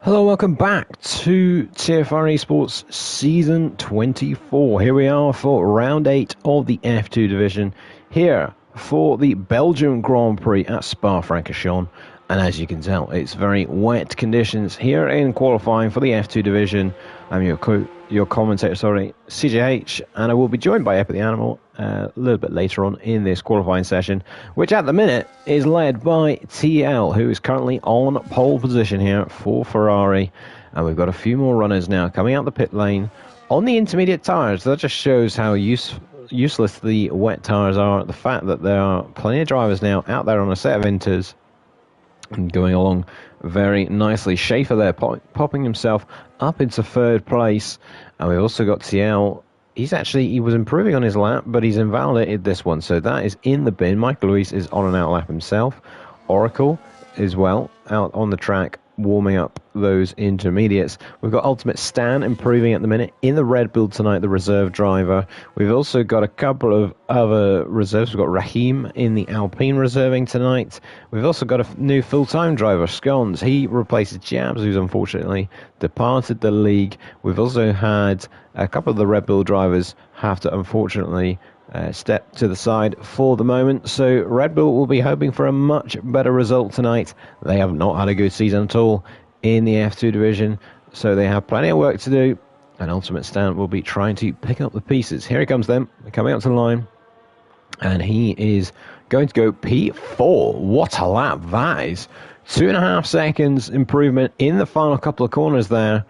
Hello, welcome back to TFR eSports Season 24. Here we are for Round 8 of the F2 Division, here for the Belgium Grand Prix at Spa-Francorchamps. And as you can tell, it's very wet conditions here in qualifying for the F2 Division. I'm your commentator, CJH, and I will be joined by Epic the Animal a little bit later on in this qualifying session, which at the minute is led by TL, who is currently on pole position here for Ferrari. And we've got a few more runners now coming out the pit lane on the intermediate tyres. That just shows how useless the wet tyres are. The fact that there are plenty of drivers now out there on a set of inters and going along very nicely. Schaefer there popping himself up into third place. And we've also got TL. He was improving on his lap, but he's invalidated this one. So that is in the bin. Michael Luis is on and out lap himself. Oracle as well, out on the track, warming up those intermediates. We've got Ultimate Stan improving at the minute in the Red Bull tonight, the reserve driver. We've also got a couple of other reserves. We've got Raheem in the Alpine reserving tonight. We've also got a new full-time driver, Scones. He replaces Jabs, who's unfortunately departed the league. We've also had a couple of the Red Bull drivers have to unfortunately step to the side for the moment. So Red Bull will be hoping for a much better result tonight. They have not had a good season at all in the F2 division, so they have plenty of work to do, and Ultimate Stan will be trying to pick up the pieces. Here he comes then, coming up to the line, and he is going to go P4. What a lap that is. 2.5 seconds improvement in the final couple of corners there,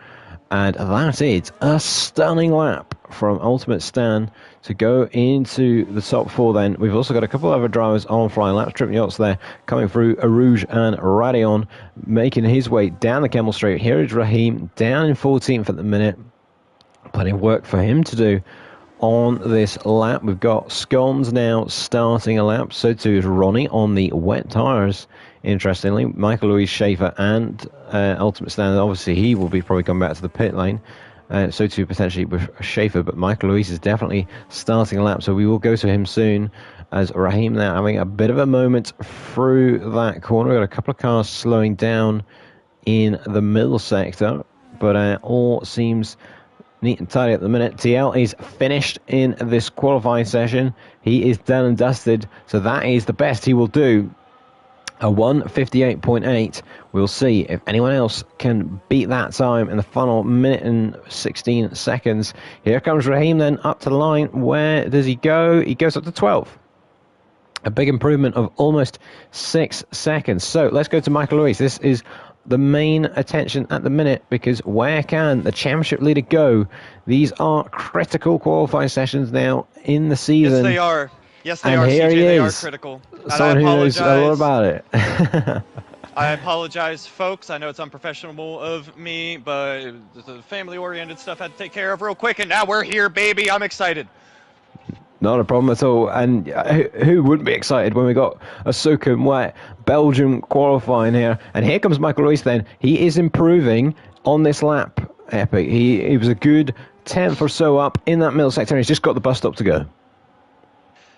and that is a stunning lap from Ultimate Stan to go into the top 4 then. We've also got a couple of other drivers on flying laps. Trip Yachts there coming through. Arouge and Radion making his way down the Camel Straight. Here is Raheem down in 14th at the minute. Plenty of work for him to do on this lap. We've got Scones now starting a lap. So too is Ronnie on the wet tyres. Interestingly, Michael Louis Schaefer and Ultimate Stan, obviously he will be probably coming back to the pit lane. So too potentially with Schaefer, but Michael Luis is definitely starting a lap, so we will go to him soon, as Raheem now having a bit of a moment through that corner. We've got a couple of cars slowing down in the middle sector, but all seems neat and tidy at the minute. TL is finished in this qualifying session. He is done and dusted, so that is the best he will do. A 1:58.8. We'll see if anyone else can beat that time in the final minute and 16 seconds. Here comes Raheem then up to the line. Where does he go? He goes up to 12th. A big improvement of almost 6 seconds. So let's go to Michael Luis. This is the main attention at the minute, because where can the championship leader go? These are critical qualifying sessions now in the season. Yes, they are. Yes, they and are, here CJ. He they is. are critical. Someone who knows a lot about it. I apologize, folks. I know it's unprofessional of me, but the family-oriented stuff I had to take care of real quick, and now we're here, baby. I'm excited. Not a problem at all. And who wouldn't be excited when we got a soaking wet Belgium qualifying here? And here comes Michael Luis then. He is improving on this lap, Epic. He was a good 10th or so up in that middle sector, and he's just got the bus stop to go.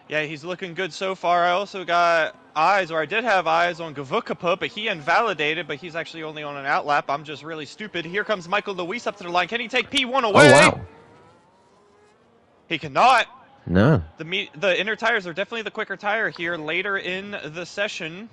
Yeah, he's looking good so far. I also got eyes, or I did have eyes on Gavukapa, but he invalidated, but he's actually only on an outlap. I'm just really stupid. Here comes Michael Luis up to the line. Can he take P1 away? Oh, wow. He cannot. No. The inner tires are definitely the quicker tire here later in the session.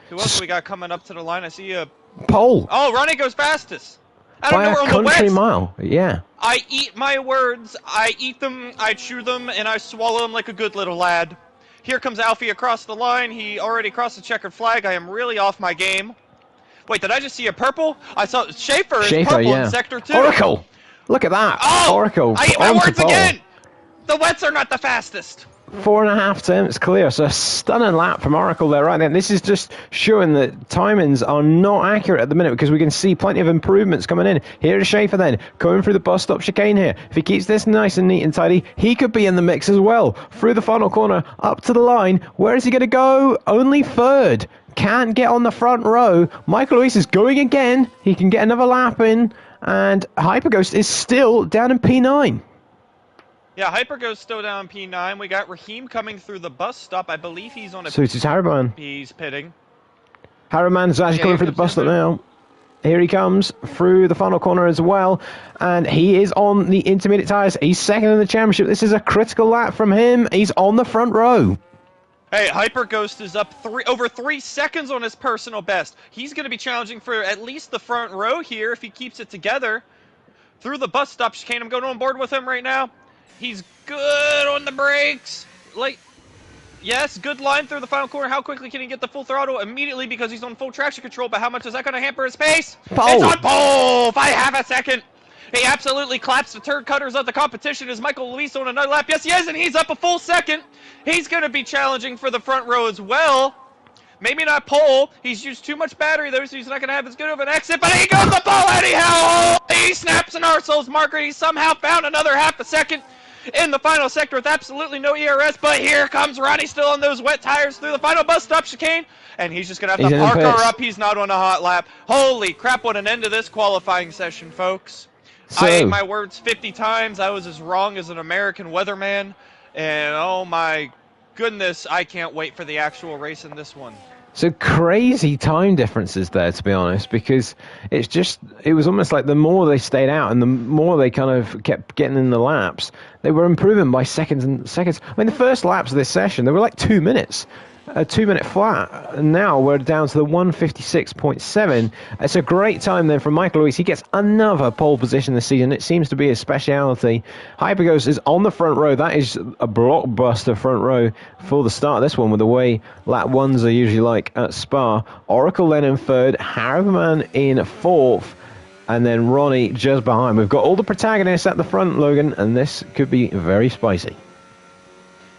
Who else we got coming up to the line? I see a... Pole. Oh, Ronnie goes fastest. I don't By know a where on the country wet. mile, yeah. I eat my words, I eat them, I chew them, and I swallow them like a good little lad. Here comes Alfie across the line. He already crossed the checkered flag. I am really off my game. Wait, did I just see a purple? I saw Schaefer is purple yeah. in Sector 2. Oracle! Look at that! Oh! Oracle! I eat my words pole. again! The wets are not the fastest. 4.5 attempts clear, so a stunning lap from Oracle there right then. This is just showing that timings are not accurate at the minute, because we can see plenty of improvements coming in. Here is Schaefer then, coming through the bus stop chicane here. If he keeps this nice and neat and tidy, he could be in the mix as well. Through the final corner, up to the line. Where is he going to go? Only third. Can't get on the front row. Michael Luis is going again. He can get another lap in, and Hyperghost is still down in P9. Yeah, Hyperghost still down P9. We got Raheem coming through the bus stop. I believe he's on a... So it's Harriman. He's pitting. Harriman's actually coming through the bus stop now. Here he comes through the final corner as well, and he is on the intermediate tyres. He's second in the championship. This is a critical lap from him. He's on the front row. Hey, Hyper Ghost is up over 3 seconds on his personal best. He's going to be challenging for at least the front row here if he keeps it together. Through the bus stop chicane, I'm going on board with him right now. He's good on the brakes. Yes, good line through the final corner. How quickly can he get the full throttle? Immediately, because he's on full traction control, but how much is that going to hamper his pace? Pole. It's on pole by half a second. He absolutely claps the turd cutters of the competition. Is Michael Luis on another lap? Yes, he is, and he's up a full second. He's going to be challenging for the front row as well. Maybe not pole. He's used too much battery, though, so he's not going to have as good of an exit, but he goes the pole anyhow. He snaps an Arseholes marker. He somehow found another half a second in the final sector with absolutely no ERS, but here comes Ronnie still on those wet tires through the final bus stop chicane, and he's just going to have to park her up. He's not on a hot lap. Holy crap, what an end to this qualifying session, folks. I ate my words 50 times. I was as wrong as an American weatherman, and oh my goodness, I can't wait for the actual race in this one. So crazy time differences there, to be honest, because it was almost like the more they stayed out and the more they kind of kept getting in the laps, they were improving by seconds and seconds. I mean, the first laps of this session, they were like 2 minutes, a 2-minute flat. And now we're down to the 156.7. It's a great time then from Michael Luis. He gets another pole position this season. It seems to be his speciality. Hyperghost is on the front row. That is a blockbuster front row for the start of this one, with the way lap ones are usually like at Spa. Oracle then in third, Haraberman in fourth, and then Ronnie just behind. We've got all the protagonists at the front, Logan, and this could be very spicy.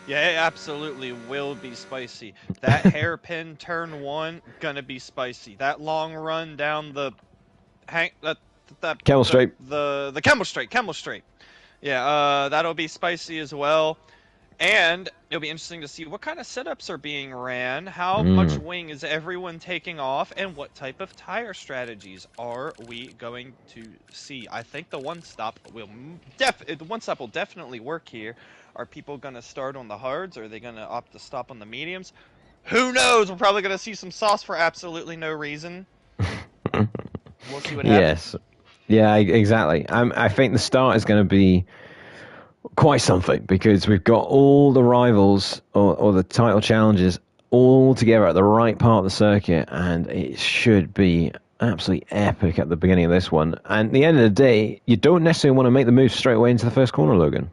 Yeah, it absolutely will be spicy. That hairpin turn one, gonna be spicy. That long run down the Camel Straight. The Camel Straight. Yeah, that'll be spicy as well. And it'll be interesting to see what kind of setups are being ran, how much wing is everyone taking off, and what type of tire strategies are we going to see. I think the one stop will definitely work here. Are people going to start on the hards, or are they going to opt to stop on the mediums? Who knows? We're probably going to see some sauce for absolutely no reason. We'll see what happens. Yes. Yeah, exactly. I think the start is going to be quite something, because we've got all the rivals or the title challenges all together at the right part of the circuit, and it should be absolutely epic at the beginning of this one. And at the end of the day, you don't necessarily want to make the move straight away into the first corner, Logan.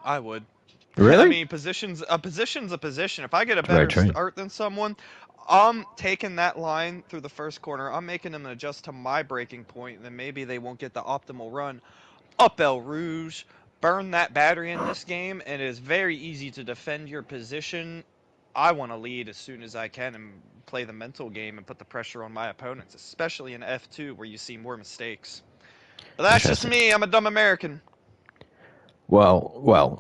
I would. Really? I mean, position's a position. If I get a better start than someone, I'm taking that line through the first corner. I'm making them adjust to my braking point, and then maybe they won't get the optimal run up El Rouge. Burn that battery in this game, and it is very easy to defend your position. I want to lead as soon as I can and play the mental game and put the pressure on my opponents, especially in F2 where you see more mistakes. But that's just me. I'm a dumb American. Well,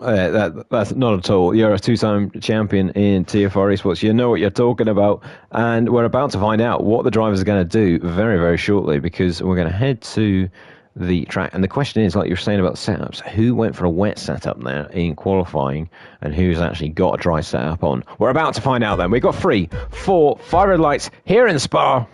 that's not at all. You're a two-time champion in TFR eSports. You know what you're talking about, and we're about to find out what the drivers are going to do very, very shortly, because we're going to head to the track. And the question is, like you were saying about setups, who went for a wet setup there in qualifying, and who's actually got a dry setup on? We're about to find out then. We've got 3, 4, 5 red lights here in Spa.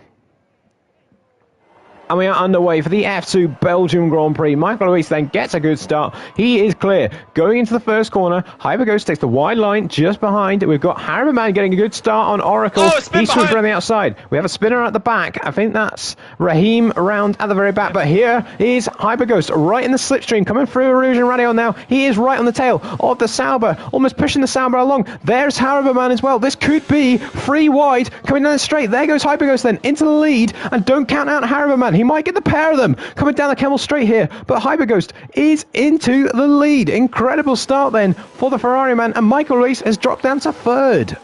And we are underway for the F2 Belgium Grand Prix. Michael Luis then gets a good start. He is clear. Going into the first corner, Hyperghost takes the wide line just behind. We've got Haraberman getting a good start on Oracle. He's swooped around the outside. We have a spinner at the back. I think that's Raheem around at the very back. But here is Hyperghost right in the slipstream, coming through Illusion Radio now. He is right on the tail of the Sauber, almost pushing the Sauber along. There's Haraberman as well. This could be 3 wide, coming down the straight. There goes Hyperghost then into the lead, and don't count out Haraberman. He might get the pair of them coming down the Camel Straight here, but Hyperghost is into the lead. Incredible start then for the Ferrari man, and Michael Luis has dropped down to 3rd.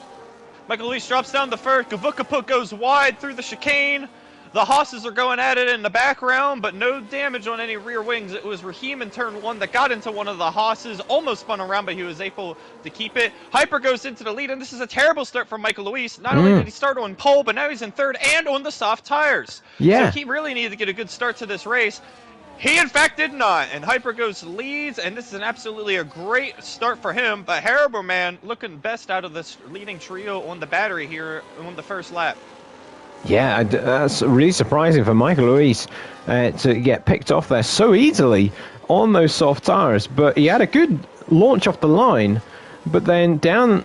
Michael Luis drops down to 3rd. Gavukaput goes wide through the chicane. The Haas's are going at it in the background, but no damage on any rear wings. It was Raheem in turn 1 that got into one of the Haas's, almost spun around, but he was able to keep it. Hyper goes into the lead, and this is a terrible start from Michael Luis. Not only did he start on pole, but now he's in 3rd and on the soft tires. Yeah. So he really needed to get a good start to this race. He, in fact, did not, and Hyperghost leads, and this is absolutely a great start for him, but Haraberman looking best out of this leading trio on the battery here on the first lap. Yeah, that's really surprising for Michael Luis to get picked off there so easily on those soft tires. But he had a good launch off the line, but then down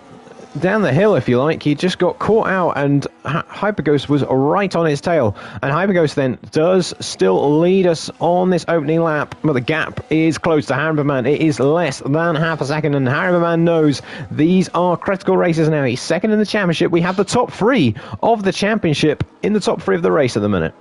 the hill, if you like, he just got caught out, and Hyperghost was right on his tail. And Hyperghost then does still lead us on this opening lap, but the gap is close to Hariberman. It is less than half a second, and Hariberman knows these are critical races now. He's second in the championship. We have the top three of the championship in the top three of the race at the minute.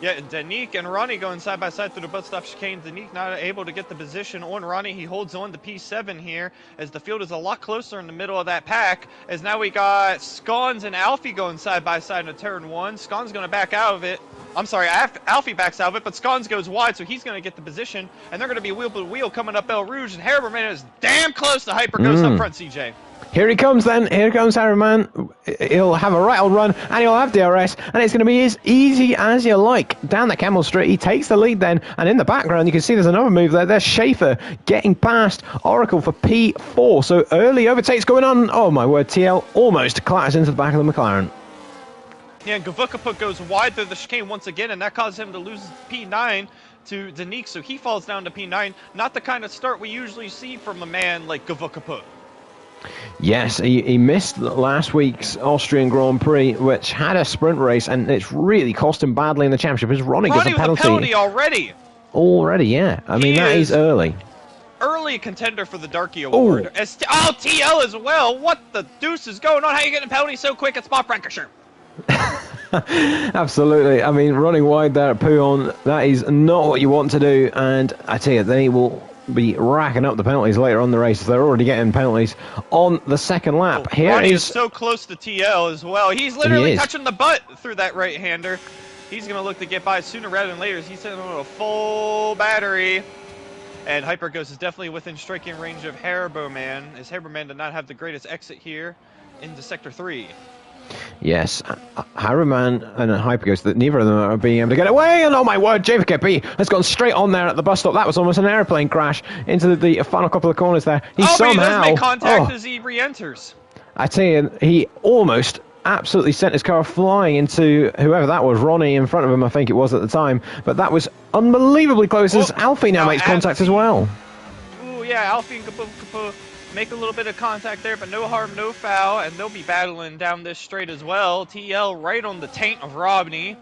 Yeah, Danique and Ronnie going side by side through the bus stop chicane. Danique not able to get the position on Ronnie. He holds on to P7 here as the field is a lot closer in the middle of that pack. As now we got Scons and Alfie going side by side in turn one. Scons going to back out of it. I'm sorry, Alfie backs out of it, but Scons goes wide, so he's going to get the position. And they're going to be wheel to wheel coming up Belle Rouge. And Hariberman is damn close to Hyper Ghost up front, CJ. Here he comes then. Here comes Hariberman. He'll have a right old run, and he'll have DRS, and it's going to be as easy as you like. Down the Camel Street, he takes the lead then, and in the background, you can see there's another move there. There's Schaefer getting past Oracle for P4. So early overtakes going on. Oh, my word, TL almost clatters into the back of the McLaren. Yeah, and Gavukaput goes wide through the chicane once again, and that causes him to lose P9 to Danique, so he falls down to P9. Not the kind of start we usually see from a man like Gavukaput. Yes, he missed last week's Austrian Grand Prix, which had a sprint race, and it's really cost him badly in the championship. Because Ronnie gets a penalty already. Already, yeah. I mean, that is early. Early contender for the Darky Award. TL as well. What the deuce is going on? How are you getting a penalty so quick at Spa-Francorchamps? Absolutely. I mean, running wide there at Pouhon, that is not what you want to do. And I tell you, they will be racking up the penalties later on in the race. They're already getting penalties on the second lap. Ronnie is so close to TL as well. He's literally touching the butt through that right-hander. He's going to look to get by sooner rather than later. He's sitting on a full battery. And Hyperghost is definitely within striking range of Hariberman, as Hariberman did not have the greatest exit here into Sector 3. Yes, Hariberman and Hyperghost, that neither of them are being able to get away, and oh my word, JVKP has gone straight on there at the bus stop. That was almost an airplane crash into the final couple of corners there. He somehow, but he does make contact as he re-enters. I tell you, he almost absolutely sent his car flying into whoever that was, Ronnie in front of him, I think it was at the time, but that was unbelievably close as Alfie now makes contact as well. Ooh, yeah, Alfie and Kapu make a little bit of contact there, but no harm, no foul, and they'll be battling down this straight as well. TL right on the taint of Robney.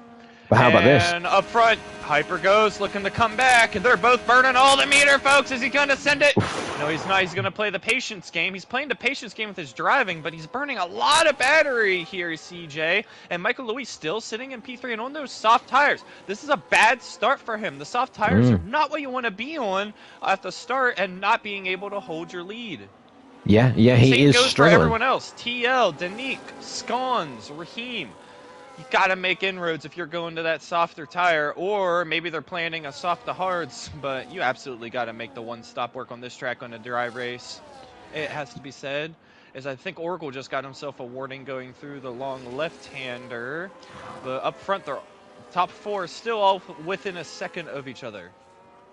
But how about this? And up front, Hyperghost looking to come back, and they're both burning all the meter, folks. Is he going to send it? No, he's not. He's going to play the patience game. He's playing the patience game with his driving, but he's burning a lot of battery here, CJ. And Michael Luis still sitting in P3 and on those soft tires. This is a bad start for him. The soft tires are not what you want to be on at the start and not being able to hold your lead. Yeah, he is goes struggling. For everyone else. TL, Danique, Scons, Raheem. You got to make inroads if you're going to that softer tire, or maybe they're planning a soft to hards, but you absolutely got to make the one-stop work on this track on a dry race. It has to be said, as I think Oracle just got himself a warning going through the long left-hander, but up front, the top four is still all within a second of each other.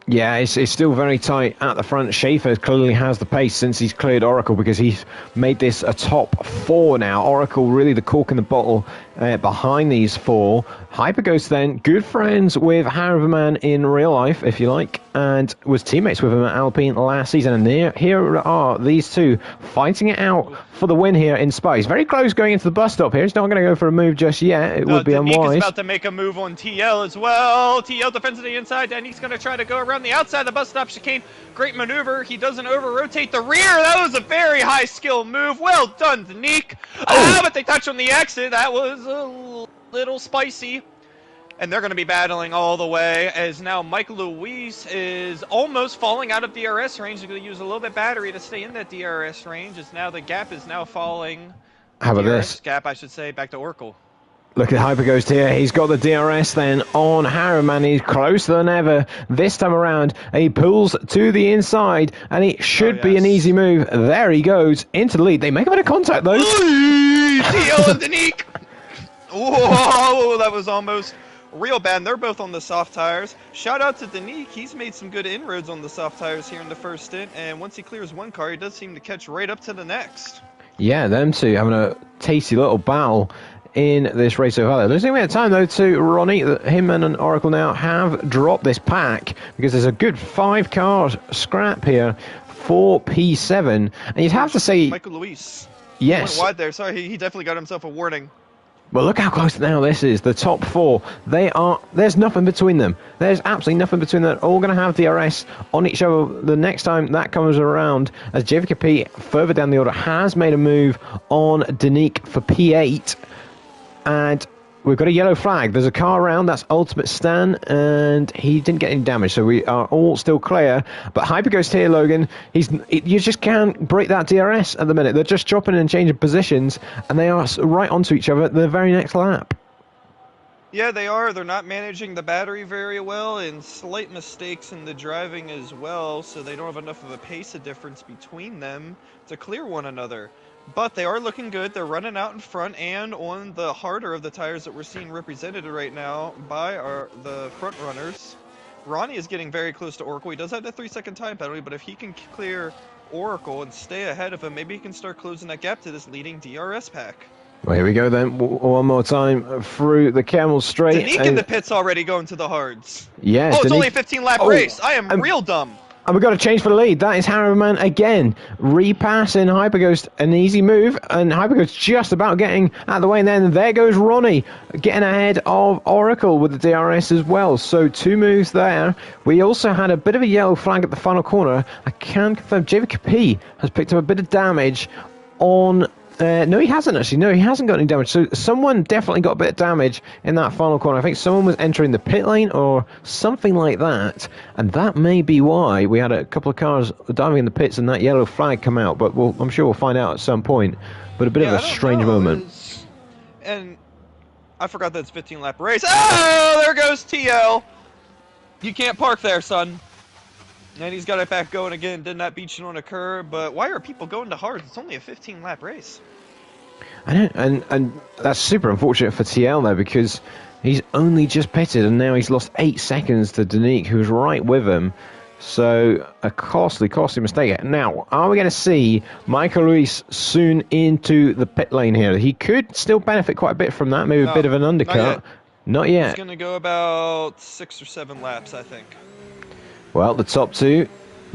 Yeah, it's still very tight at the front. Schaefer clearly has the pace since he's cleared Oracle, because he's made this a top four now. Oracle really the cork in the bottle behind these four. Hyperghost then, good friends with Hariberman in real life, if you like, and was teammates with him at Alpine last season. And here are these two fighting it out for the win here in Spa. He's very close going into the bus stop here. He's not going to go for a move just yet. It would be unwise. Danique is about to make a move on TL as well. TL defends to the inside. Danique's going to try to go around the outside of the bus stop chicane. Great maneuver. He doesn't over-rotate the rear. That was a very high skill move. Well done, Danique. But they touch on the exit. That was a little spicy. And they're going to be battling all the way, as now Michael Luis is almost falling out of DRS range. He's going to use a little bit of battery to stay in that DRS range, as now the gap is now falling. How about this? Gap, I should say, back to Oracle. Look at Hyperghost here. He's got the DRS then on Hariberman. He's closer than ever this time around. He pulls to the inside, and it should be an easy move. There he goes into the lead. They make a bit of contact, though. TL and Danique. Whoa, that was almost real bad. And they're both on the soft tires. Shout out to Danique. He's made some good inroads on the soft tires here in the first stint. And once he clears one car, he does seem to catch right up to the next. Yeah, them two having a tasty little battle in this race so far. Losing a bit of time though to Ronnie. Him and Oracle now have dropped this pack because there's a good 5-car scrap here for P7, and you'd have to say Michael Luis. yes. He went wide there. Sorry, he definitely got himself a warning. Well, look how close now this is. The top 4, there's nothing between them. There's absolutely nothing between them. They're all going to have DRS on each other the next time that comes around, as JVKP further down the order has made a move on Danique for P8. And we've got a yellow flag. There's a car around. That's Ultimate Stan, and he didn't get any damage, so we are all still clear. But Hyperghost here, Logan, you just can't break that DRS at the minute. They're just chopping and changing positions, and they are right onto each other at the very next lap. Yeah, they are. They're not managing the battery very well, and slight mistakes in the driving as well, so they don't have enough of a pace difference between them to clear one another. But they are looking good. They're running out in front and on the harder of the tires that we're seeing represented right now by the front runners. Ronnie is getting very close to Oracle. He does have the 3-second time penalty, but if he can clear Oracle and stay ahead of him, maybe he can start closing that gap to this leading DRS pack. Well, here we go then. One more time through the Camel Straight. Danique in the pits already going to the hards. Yes. Oh, it's only a 15-lap race. I am real dumb. And we've got to change for the lead. That is Harriman again. Repassing Hyperghost, an easy move. And Hyperghost just about getting out of the way. And then there goes Ronnie, getting ahead of Oracle with the DRS as well. So 2 moves there. We also had a bit of a yellow flag at the final corner. I can confirm JVKP has picked up a bit of damage on... no, he hasn't actually. No, he hasn't got any damage. So someone definitely got a bit of damage in that final corner. I think someone was entering the pit lane or something like that. And that may be why we had a couple of cars diving in the pits and that yellow flag come out. But I'm sure we'll find out at some point. But a bit of a strange moment. And I forgot that it's 15-lap race. Oh, there goes TL. You can't park there, son. And he's got it back going again. Did not beat you on a curb, but why are people going to hards? It's only a 15-lap race. I know, and that's super unfortunate for TL though, because he's only just pitted and now he's lost 8 seconds to Danique, who's right with him. So a costly mistake. Now, are we going to see Michael Luis soon into the pit lane here? He could still benefit quite a bit from that, maybe a bit of an undercut. Not yet. He's going to go about 6 or 7 laps, I think. Well, the top 2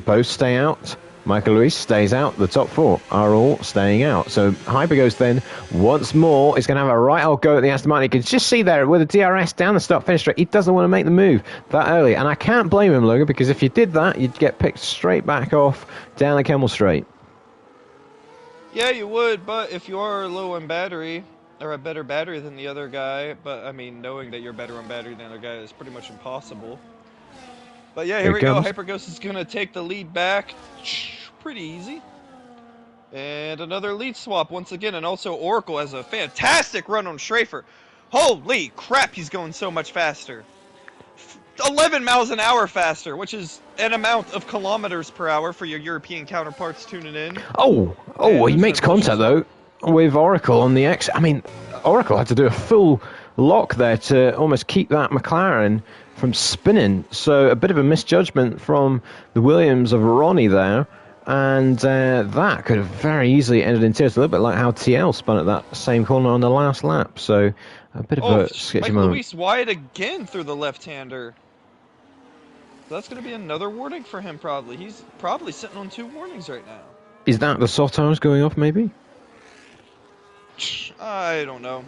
both stay out. Michael Luis stays out. The top 4 are all staying out. So Hyperghost then, once more, is going to have a right old go at the Aston Martin. You can just see there with the DRS down the start-finish straight. He doesn't want to make the move that early. And I can't blame him, Logan, because if you did that, you'd get picked straight back off down the Camel Straight. Yeah, you would, but if you are low on battery, or a better battery than the other guy, but, I mean, knowing that you're better on battery than the other guy is pretty much impossible. But yeah, here we go. Hyperghost is going to take the lead back. Pretty easy. And another lead swap once again. And also Oracle has a fantastic run on Schrafer. Holy crap, he's going so much faster. 11 miles an hour faster, which is an amount of kilometers per hour for your European counterparts tuning in. Oh, he makes contact though with Oracle on the X. I mean, Oracle had to do a full lock there to almost keep that McLaren from spinning. So a bit of a misjudgment from the Williams of Ronnie there. And that could have very easily ended in tears. A little bit like how TL spun at that same corner on the last lap. So a bit of a sketchy moment. Luis wide again through the left-hander. So that's going to be another warning for him probably. He's probably sitting on 2 warnings right now. Is that the SOTARs going off maybe? I don't know.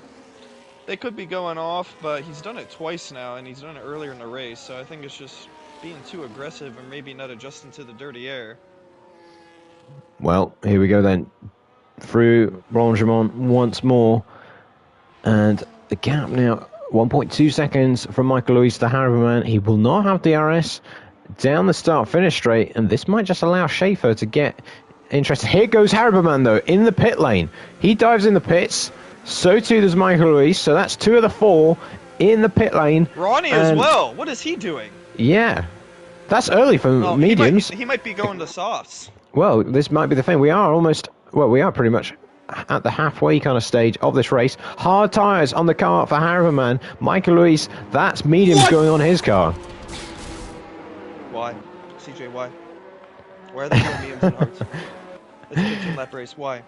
They could be going off, but he's done it twice now, and he's done it earlier in the race. So I think it's just being too aggressive and maybe not adjusting to the dirty air. Well, here we go then. Through Rongemont once more. And the gap now, 1.2 seconds from Michael Luis to Harriman. He will not have DRS down the start-finish straight. And this might just allow Schaefer to get interested. Here goes Harriman, though, in the pit lane. He dives in the pits. So too does Michael Luis. So that's 2 of the 4 in the pit lane. Ronnie as well. What is he doing? Yeah. That's early for mediums. He might be going to softs. Well, this might be the thing. We are pretty much at the halfway kind of stage of this race. Hard tyres on the car for Harriman. Michael Luis, that's mediums going on his car. Why? CJ, why? Why are they going mediums and hards? It's a 15-lap race. Why?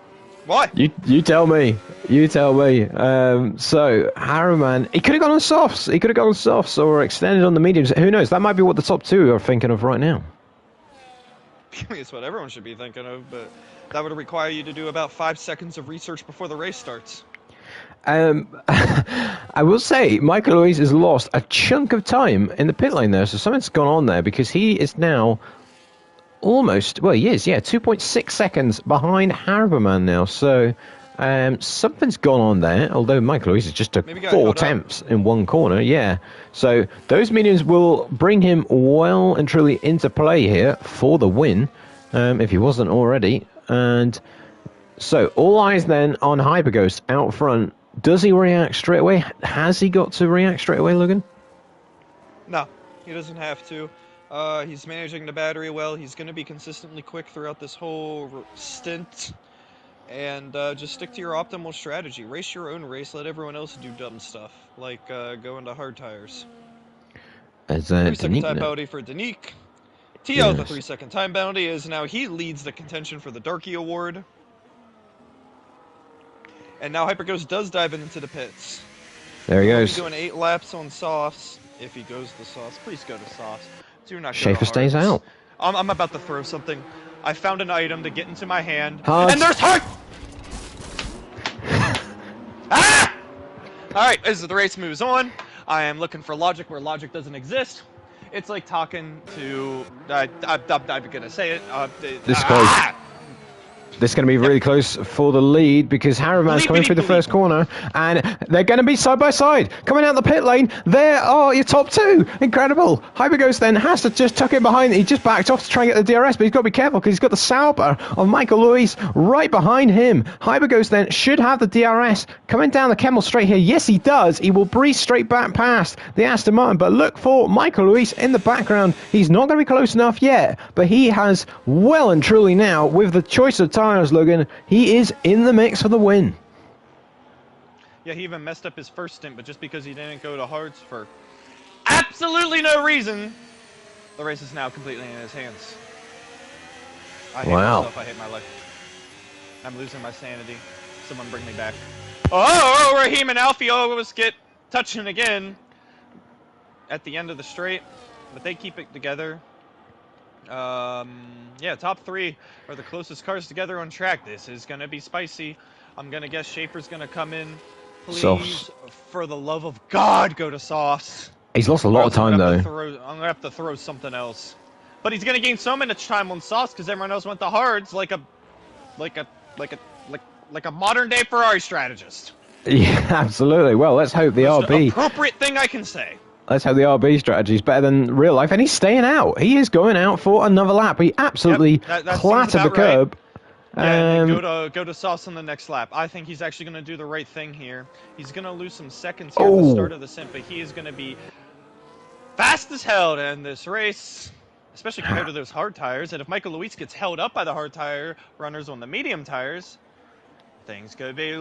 Why? You tell me. You tell me. So Harriman, he could have gone on softs. He could have gone on softs or extended on the mediums. Who knows? That might be what the top two are thinking of right now. It's what everyone should be thinking of, but that would require you to do about 5 seconds of research before the race starts. I will say Michael Luis has lost a chunk of time in the pit lane there, so something's gone on there because he is now almost, well, he is, yeah, 2.6 seconds behind Harberman now. So something's gone on there, although Michael Luis has just took 4 attempts in one corner, yeah. So those mediums will bring him well and truly into play here for the win, if he wasn't already. And so all eyes then on Hyperghost out front. Does he react straight away? Has he got to react straight away, Logan? No, he doesn't have to. He's managing the battery well. He's going to be consistently quick throughout this whole stint. And just stick to your optimal strategy. Race your own race. Let everyone else do dumb stuff, like go into hard tires. As 3-second time bounty for Danique. TL with the 3-second time bounty is now he leads the contention for the Darky Award. And now Hyperghost does dive into the pits. There he goes. He's doing 8 laps on softs. If he goes to softs, please go to softs. Do not go Schaefer to stays out. I'm about to throw something. I found an item to get into my hand. Hard. And there's heart! Ah! Alright, as the race moves on, I am looking for logic where logic doesn't exist. It's like talking to... I'm gonna say it. This close. This is going to be really close for the lead because Harriman's coming through the first corner and they're going to be side by side. Coming out the pit lane, there are your top two. Incredible. Hyperghost then has to just tuck in behind. He just backed off to try and get the DRS, but he's got to be careful because he's got the Sauber of Michael Luis right behind him. Hyperghost then should have the DRS coming down the Kemmel straight here. Yes, he does. He will breeze straight back past the Aston Martin, but look for Michael Luis in the background. He's not going to be close enough yet, but he has well and truly now, with the choice of tires, Logan, he is in the mix for the win. Yeah, he even messed up his first stint, but just because he didn't go to hards for absolutely no reason, the race is now completely in his hands. I hate myself, I hate my life. I'm losing my sanity. Someone bring me back. Oh, Raheem and Alfie always get touching again at the end of the straight, but they keep it together. Yeah, top 3 are the closest cars together on track. This is gonna be spicy. I'm gonna guess Schaefer's gonna come in. Please, softs. For the love of God, go to softs. He's lost a lot of time though. I'm gonna have to throw something else. But he's gonna gain so much time on softs because everyone else went to hards like a modern day Ferrari strategist. Yeah, absolutely. Well, let's hope the RB. Appropriate thing I can say. Let's hope the RB strategy is better than real life, and he's staying out. He is going out for another lap. He absolutely clattered the curb. Yeah, go to sauce on the next lap. I think he's actually going to do the right thing here. He's going to lose some seconds here at the start of the stint, but he is going to be fast as hell to end this race, especially compared to those hard tires. And if Michael Luis gets held up by the hard tire runners on the medium tires, things could be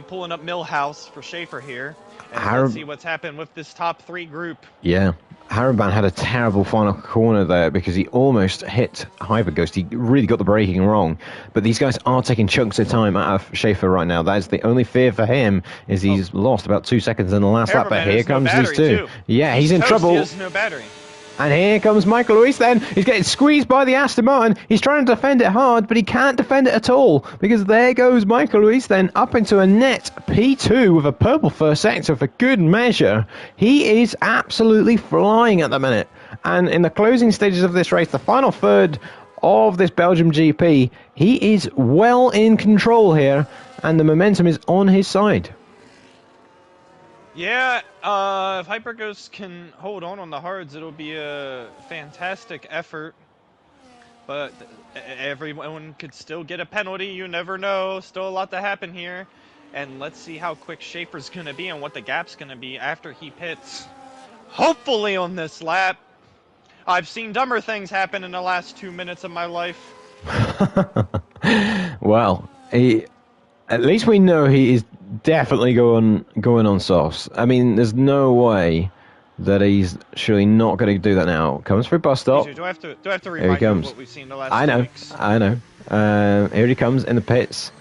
pulling up Millhouse for Schaefer here. And let's see what's happened with this top 3 group. Yeah, Harriman had a terrible final corner there because he almost hit Hyperghost. He really got the braking wrong. But these guys are taking chunks of time out of Schaefer right now. That is the only fear for him, is he's lost about 2 seconds in the last lap. But here comes these two. Yeah, he's in trouble. He has no battery. And here comes Michael Luis then. He's getting squeezed by the Aston Martin. He's trying to defend it hard, but he can't defend it at all. Because there goes Michael Luis then up into a net P2 with a purple first sector for good measure. He is absolutely flying at the minute. And in the closing stages of this race, the final third of this Belgium GP, he is well in control here. And the momentum is on his side. Yeah, if Hyperghost can hold on the hards, it'll be a fantastic effort. But everyone could still get a penalty. You never know. Still a lot to happen here. And let's see how quick Schaefer's going to be and what the gap's going to be after he pits. Hopefully on this lap. I've seen dumber things happen in the last 2 minutes of my life. Well, at least we know he is definitely going on softs. I mean, there's no way that he's surely not going to do that now. Comes through bus stop. Do I have to Here he remind you of comes. what we've seen the last I 2 know. weeks? I know. Here he comes in the pits.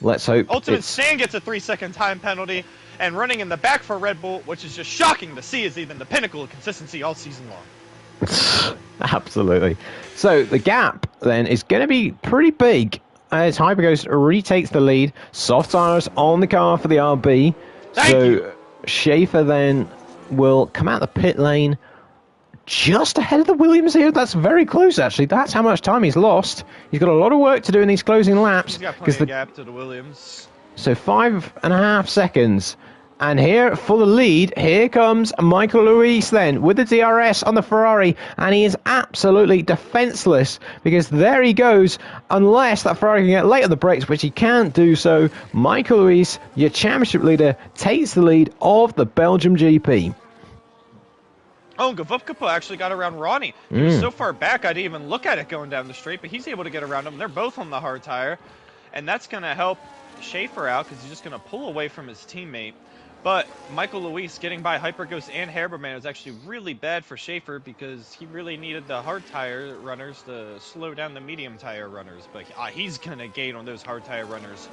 Let's hope Ultimate it's... Stand gets a 3-second time penalty, and running in the back for Red Bull, which is just shocking to see, is even the pinnacle of consistency all season long. Absolutely. So the gap then is going to be pretty big as Hyperghost retakes the lead. Soft tires on the car for the RB. Thank you. Schaefer then will come out the pit lane just ahead of the Williams here. That's very close, actually. That's how much time he's lost. He's got a lot of work to do in these closing laps. He's got plenty of gap to the Williams. So 5.5 seconds. And here for the lead, here comes Michael Luis then with the DRS on the Ferrari, and he is absolutely defenseless because there he goes. Unless that Ferrari can get late on the brakes, which he can't do so, Michael Luis, your championship leader, takes the lead of the Belgium GP. Oh, Gavupkapa actually got around Ronnie. He was so far back I didn't even look at it going down the straight, but he's able to get around him. They're both on the hard tire, and that's going to help Schaefer out because he's just going to pull away from his teammate. But Michael Luis getting by Hyperghost and Haberman was actually really bad for Schaefer because he really needed the hard tire runners to slow down the medium tire runners. But he's going to gain on those hard tire runners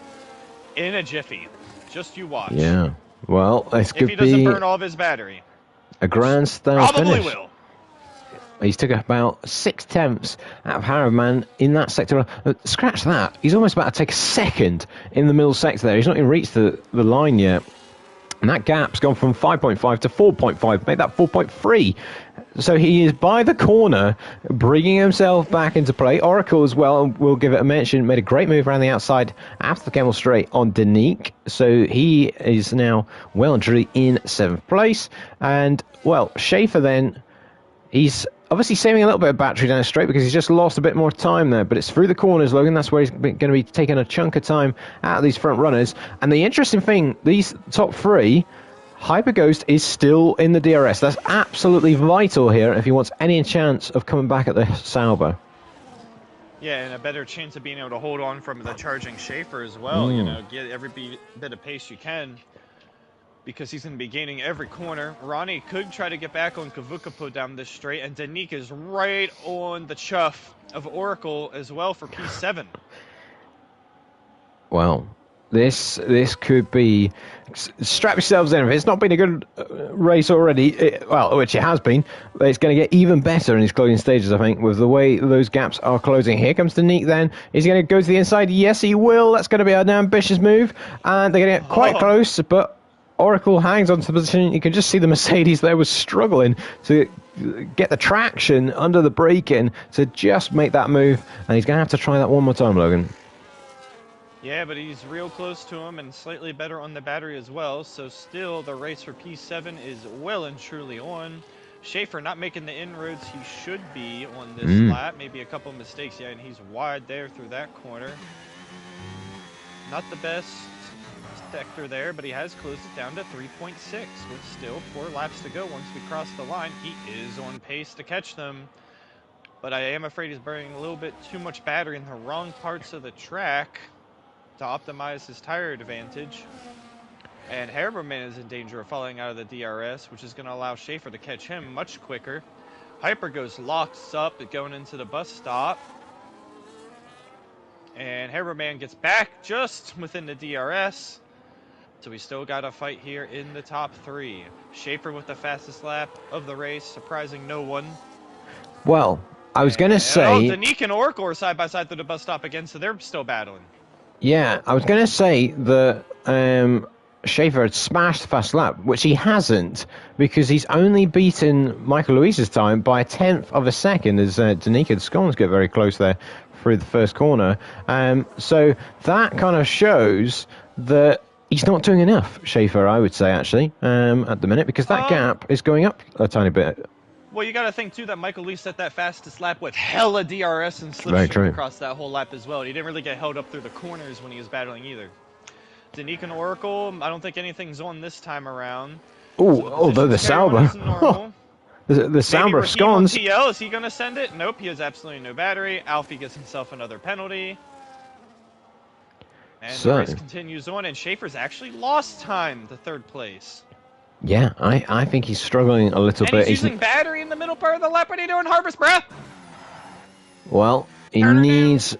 in a jiffy. Just you watch. Yeah. Well, this could be... If he doesn't burn all of his battery. A grandstand Probably finish. will. He's took about 6/10 out of Harriman in that sector. Scratch that. He's almost about to take a second in the middle sector there. He's not even reached the line yet. And that gap's gone from 5.5 to 4.5, made that 4.3. So he is by the corner, bringing himself back into play. Oracle as well, we'll give it a mention, made a great move around the outside after the Camel Straight on Danique. So he is now well and truly in 7th place. And, well, Schaefer then, he's obviously saving a little bit of battery down the straight because he's just lost a bit more time there. But it's through the corners, Logan. That's where he's going to be taking a chunk of time out of these front runners. And the interesting thing, these top 3, Hyperghost is still in the DRS. That's absolutely vital here if he wants any chance of coming back at the Sauber. Yeah, and a better chance of being able to hold on from the charging Schaefer as well. You know, get every bit of pace you can, because he's going to be gaining every corner. Ronnie could try to get back on Kavukapo down this straight, and Danique is right on the chuff of Oracle as well for P7. Well, this could be... Strap yourselves in. If it's not been a good race already, well, which it has been, but it's going to get even better in these closing stages, I think, with the way those gaps are closing. Here comes Danique then. Is he going to go to the inside? Yes, he will. That's going to be an ambitious move, and they're going to get quite close, but Oracle hangs on to the position. You can just see the Mercedes there was struggling to get the traction under the braking to just make that move, and he's going to have to try that one more time, Logan. Yeah, but he's real close to him and slightly better on the battery as well, so still the race for P7 is well and truly on. Schaefer not making the inroads he should be on this lap. Maybe a couple mistakes, yeah, and he's wide there through that corner. Not the best sector there, but he has closed it down to 3.6 with still 4 laps to go. Once we cross the line, he is on pace to catch them, but I am afraid he's burning a little bit too much battery in the wrong parts of the track to optimize his tire advantage. And Haberman is in danger of falling out of the DRS, which is going to allow Schaefer to catch him much quicker. Hyperghost locks up going into the bus stop, and Haberman gets back just within the DRS. So we still got a fight here in the top 3. Schaefer with the fastest lap of the race, surprising no one. Well, I was going to say... Oh, Danique and Oracle are side by side through the bus stop again, so they're still battling. Yeah, I was going to say that Schaefer had smashed the fast lap, which he hasn't, because he's only beaten Michael Luis's time by 1/10 of a second as Danique and Scones get very close there through the first corner. So that kind of shows that he's not doing enough, Schaefer, I would say, actually, at the minute, because that gap is going up a tiny bit. Well, you got to think, too, that Michael Luis set that fastest lap with hella DRS and slipstream across that whole lap as well. He didn't really get held up through the corners when he was battling either. Danique and Oracle, I don't think anything's on this time around. Oh, the Sauber. the Sauber of Scones. TL, is he going to send it? Nope, he has absolutely no battery. Alfie gets himself another penalty. And the race continues on, and Schaefer's actually lost time to 3rd place. Yeah, I think he's struggling a little And bit. he's using battery in the middle part of the lap. What are you doing, Harvest Breath? Well, he needs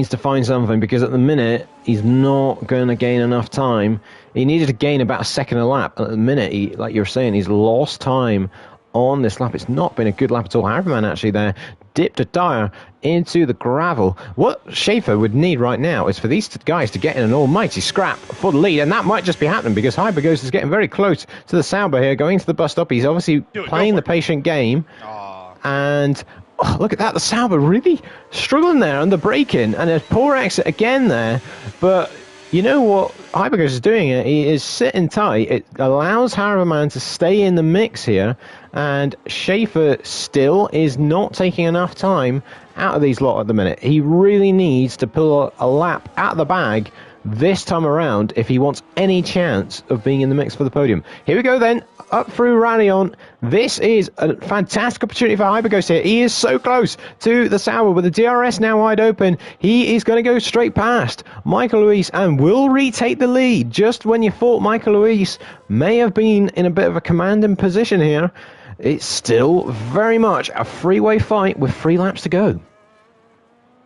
to find something, because at the minute he's not going to gain enough time. He needed to gain about a second a lap. At the minute, he, like you're saying, he's lost time on this lap. It's not been a good lap at all. Harriman actually there dipped a tire into the gravel. What Schaefer would need right now is for these guys to get in an almighty scrap for the lead, and that might just be happening because Hyperghost is getting very close to the Sauber here, going to the bus stop. He's obviously playing the patient game. Aww. And oh, look at that, the Sauber really struggling there on the braking, and a poor exit again there. But you know what Hyperghost is doing? He is sitting tight. It allows Harriman to stay in the mix here, and Schaefer still is not taking enough time out of these lot at the minute. He really needs to pull a lap out of the bag this time around if he wants any chance of being in the mix for the podium. Here we go then, up through Rallion. This is a fantastic opportunity for Hyperghost here. He is so close to the Sauber with the DRS now wide open. He is going to go straight past Michael Luis and will retake the lead just when you thought Michael Luis may have been in a bit of a commanding position here. It's still very much a freeway fight with 3 laps to go.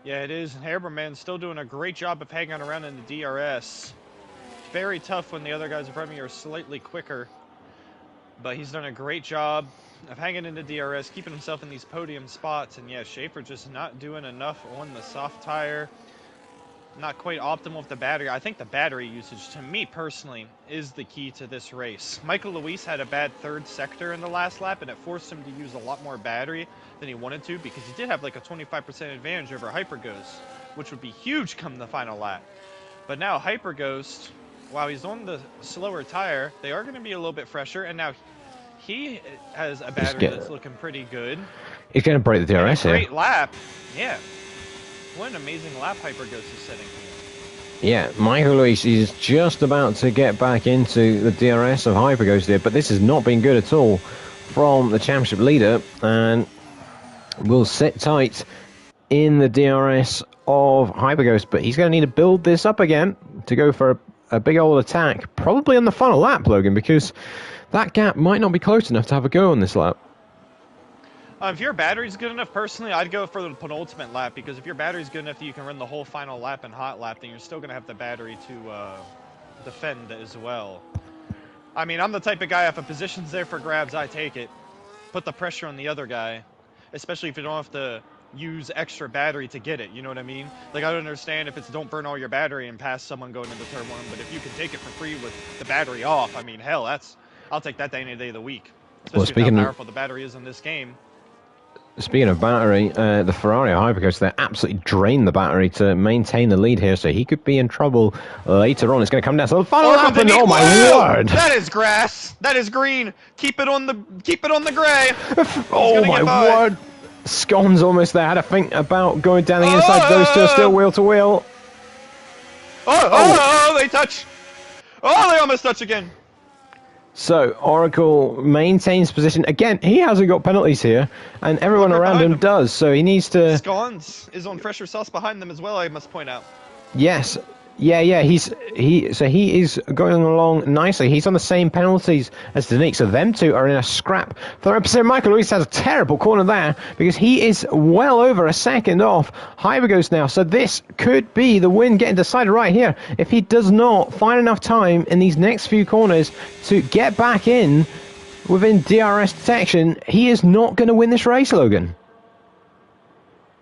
Yeah, it is. Haberman's still doing a great job of hanging around in the DRS. Very tough when the other guys in front of you are slightly quicker. But he's done a great job of hanging in the DRS, keeping himself in these podium spots. And yeah, Schaefer just not doing enough on the soft tire. Not quite optimal with the battery. I think the battery usage, to me personally, is the key to this race. Michael Luis had a bad third sector in the last lap, and it forced him to use a lot more battery than he wanted to, because he did have like a 25% advantage over Hyperghost, which would be huge come the final lap. But now Hyperghost, while he's on the slower tire, they are going to be a little bit fresher, and now he has a battery that's looking pretty good. He's going to break the DRS here. Great lap. Yeah. What an amazing lap Hyperghost is setting here. Yeah, Michael Luis is just about to get back into the DRS of Hyperghost here, but this has not been good at all from the championship leader, and will sit tight in the DRS of Hyperghost, but he's going to need to build this up again to go for a big old attack, probably on the final lap, Logan, because that gap might not be close enough to have a go on this lap. If your battery's good enough, personally, I'd go for the penultimate lap, because if your battery's good enough that you can run the whole final lap and hot lap, then you're still going to have the battery to defend as well. I mean, I'm the type of guy, if a position's there for grabs, I take it. Put the pressure on the other guy, especially if you don't have to use extra battery to get it, you know what I mean? Like, I don't understand if it's don't burn all your battery and pass someone going into turn 1, but if you can take it for free with the battery off, I mean, hell, I'll take that day any day of the week. Especially with how powerful the battery is in this game. Speaking of battery, the Ferrari Hyperghost, they absolutely drained the battery to maintain the lead here, so he could be in trouble later on. It's going to come down to the final lap, and oh my word! That is grass. That is green. Keep it on the gray. Oh my word! Scone's almost there. Had to think about going down the inside. Those two are still wheel to wheel. Oh, they touch. Oh, they almost touch again. So, Oracle maintains position. Again, he hasn't got penalties here, and everyone around him does, so he needs to... Scones is on fresher sauce behind them as well, I must point out. Yes. Yeah, so he is going along nicely. He's on the same penalties as Danique, so them two are in a scrap for the episode. Michael Luis has a terrible corner there because he is well over a second off Hyperghost now, so this could be the win getting decided right here. If he does not find enough time in these next few corners to get back in within DRS detection, he is not going to win this race, Logan.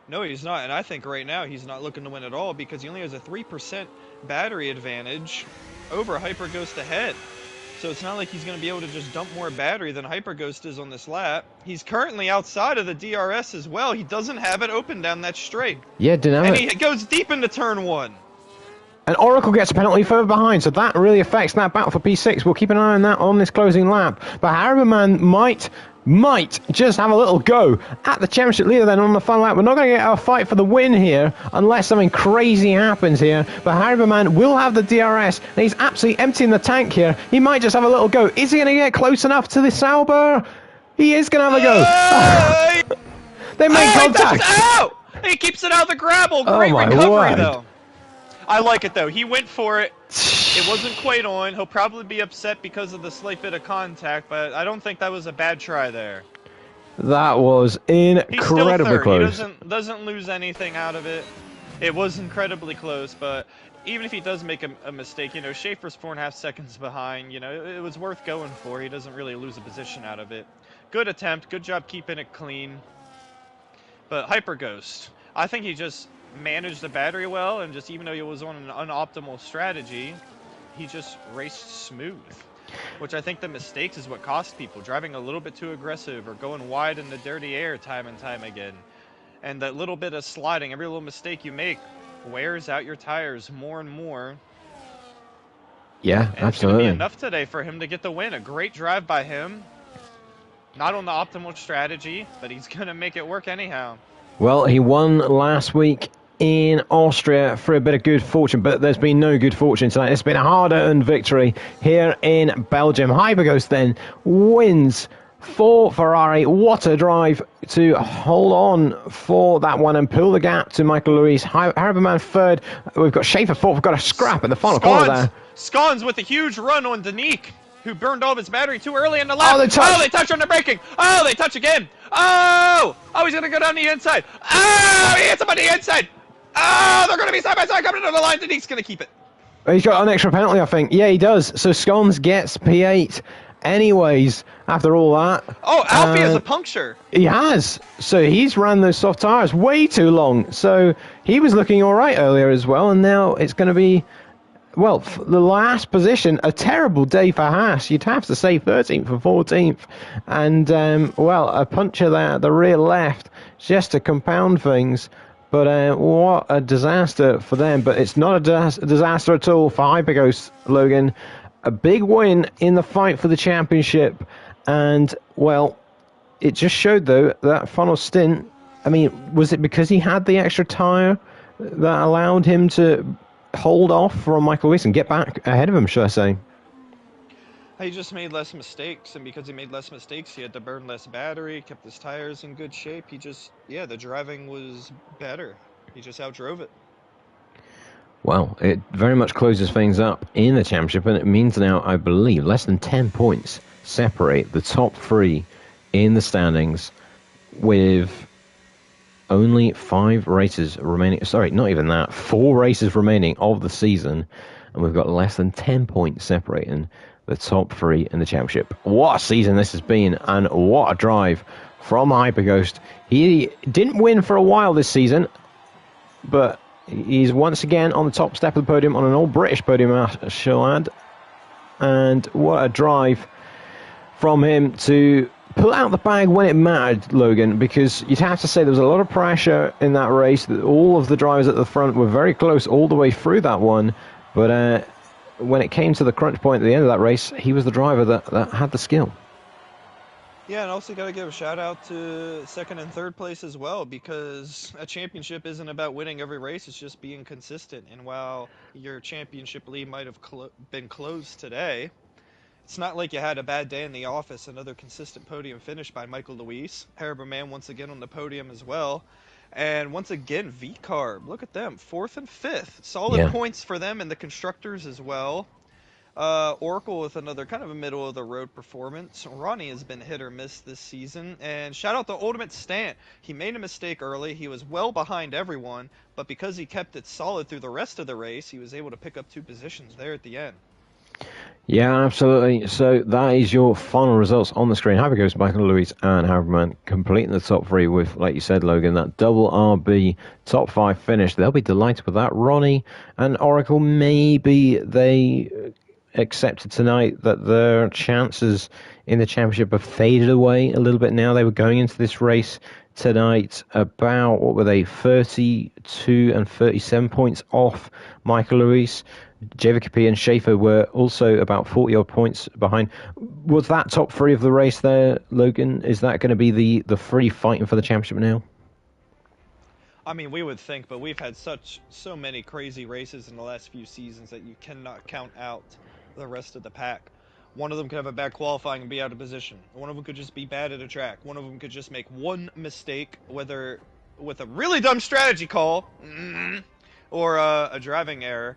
No, he's not, and I think right now he's not looking to win at all because he only has a 3% battery advantage over Hyperghost ahead. So it's not like he's going to be able to just dump more battery than Hyperghost is on this lap. He's currently outside of the DRS as well. He doesn't have it open down that straight. Yeah, didn't have it. And he goes deep into turn 1. And Oracle gets a penalty further behind, so that really affects that battle for P6. We'll keep an eye on that on this closing lap. But Harriman might just have a little go at the championship leader then on the final lap. We're not going to get a fight for the win here unless something crazy happens here. But Harriman will have the DRS, and he's absolutely emptying the tank here. He might just have a little go. Is he going to get close enough to the Sauber? He is going to have a go. They make contact. He keeps it out of the gravel. Great recovery, though. I like it, though. He went for it. It wasn't quite on. He'll probably be upset because of the slight bit of contact, but I don't think that was a bad try there. That was He's still incredibly third. He close. doesn't lose anything out of it. It was incredibly close, but even if he does make a mistake, you know, Schaefer's 4.5 seconds behind. You know, it was worth going for. He doesn't really lose a position out of it. Good attempt. Good job keeping it clean. But Hyper Ghost, I think he just managed the battery well, and just even though he was on an unoptimal strategy, he just raced smooth. Which I think the mistakes is what cost people. Driving a little bit too aggressive or going wide in the dirty air time and time again. And that little bit of sliding, every little mistake you make wears out your tires more and more. Yeah, And it's going to be absolutely. enough today for him to get the win. A great drive by him. Not on the optimal strategy, but he's going to make it work anyhow. Well, he won last week in Austria for a bit of good fortune, but there's been no good fortune tonight. It's been a hard-earned victory here in Belgium. Hyperghost then wins for Ferrari. What a drive to hold on for that one and pull the gap to Michael Luis. Haraberman third. We've got Schaefer fourth. We've got a scrap at the final corner there. Scons with a huge run on Danique, who burned all of his battery too early in the lap. Oh, they touch on the braking. Oh, they touch again. Oh, he's going to go down the inside. Oh, he hits him on the inside. Oh, they're going to be side by side coming to the line. Danique's going to keep it. He's got an extra penalty, I think. Yeah, he does. So Scons gets P8 anyways after all that. Oh, Alfie has a puncture. He has. So he's ran those soft tyres way too long. So he was looking all right earlier as well, and now it's going to be, well, the last position, a terrible day for Haas. You'd have to say 13th and 14th. And, well, a puncture there at the rear left just to compound things. But what a disaster for them. But it's not a disaster at all for Hyperghost, Logan. A big win in the fight for the championship. And, well, it just showed, though, that final stint. I mean, was it because he had the extra tyre that allowed him to hold off from Michael Lewis and get back ahead of him, should I say? He just made less mistakes, and because he made less mistakes, he had to burn less battery, kept his tires in good shape. The driving was better. He just outdrove it. Well, it very much closes things up in the championship, and it means now, I believe, less than 10 points separate the top three in the standings with only 5 races remaining. Sorry, not even that. 4 races remaining of the season, and we've got less than 10 points separating the top 3 in the championship. What a season this has been, and what a drive from Hyperghost. He didn't win for a while this season, but he's once again on the top step of the podium on an all-British podium, I shall add. And what a drive from him to pull out the bag when it mattered, Logan, because you'd have to say there was a lot of pressure in that race. All of the drivers at the front were very close all the way through that one, but when it came to the crunch point at the end of that race, he was the driver that had the skill. Yeah, and also got to give a shout out to second and third place as well, because a championship isn't about winning every race, it's just being consistent. And while your championship lead might have been closed today, it's not like you had a bad day in the office. Another consistent podium finish by Michael Luis. Haraberman once again on the podium as well. And once again, V-Carb, look at them, 4th and 5th. Solid points for them and the constructors as well. Oracle with another kind of a middle-of-the-road performance. Ronnie has been hit or miss this season. And shout out to Ultimate Stant. He made a mistake early. He was well behind everyone, but because he kept it solid through the rest of the race, he was able to pick up 2 positions there at the end. Yeah, absolutely. So that is your final results on the screen. Hyperghost, Michael Lewis, and Haraberman completing the top 3 with, like you said, Logan, that double RB top 5 finish. They'll be delighted with that. Ronnie and Oracle, maybe they accepted tonight that their chances in the championship have faded away a little bit now. They were going into this race tonight about, what were they, 32 and 37 points off Michael Lewis. Jacob and Schaefer were also about 40-odd points behind. Was that top 3 of the race there, Logan? Is that going to be the 3 fighting for the championship now? I mean, we would think, but we've had so many crazy races in the last few seasons that you cannot count out the rest of the pack. One of them could have a bad qualifying and be out of position. One of them could just be bad at a track. One of them could just make one mistake, whether with a really dumb strategy call or a driving error.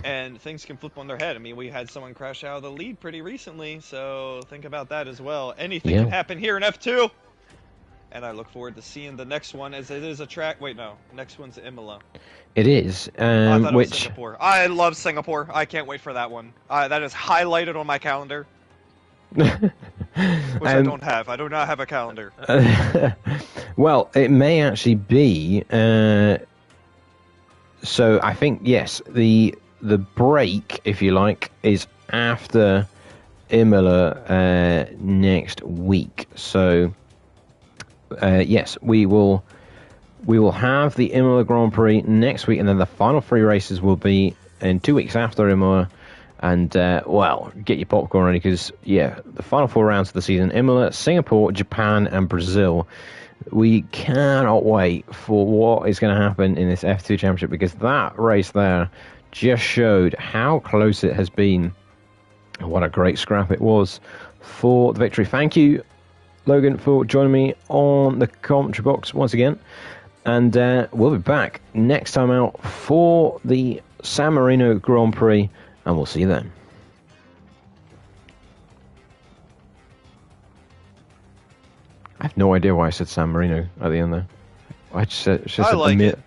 and things can flip on their head. I mean, we had someone crash out of the lead pretty recently, so think about that as well. Anything can happen here in F2. And I look forward to seeing the next one, as it is a track. Wait, no, next one's Imola. It is. I thought it was Singapore. I love Singapore. I can't wait for that one. That is highlighted on my calendar. Which I don't have. I do not have a calendar. Well, it may actually be. So I think yes, the break, if you like, is after Imola next week. So yes, we will have the Imola Grand Prix next week, and then the final 3 races will be in 2 weeks after Imola. And, well, get your popcorn ready because, yeah, the final 4 rounds of the season, Imola, Singapore, Japan, and Brazil. We cannot wait for what is going to happen in this F2 Championship, because that race there just showed how close it has been. What a great scrap it was for the victory. Thank you, Logan, for joining me on the commentary box once again. And we'll be back next time out for the San Marino Grand Prix. And we'll see you then. I have no idea why I said San Marino at the end there. I just said, I like it.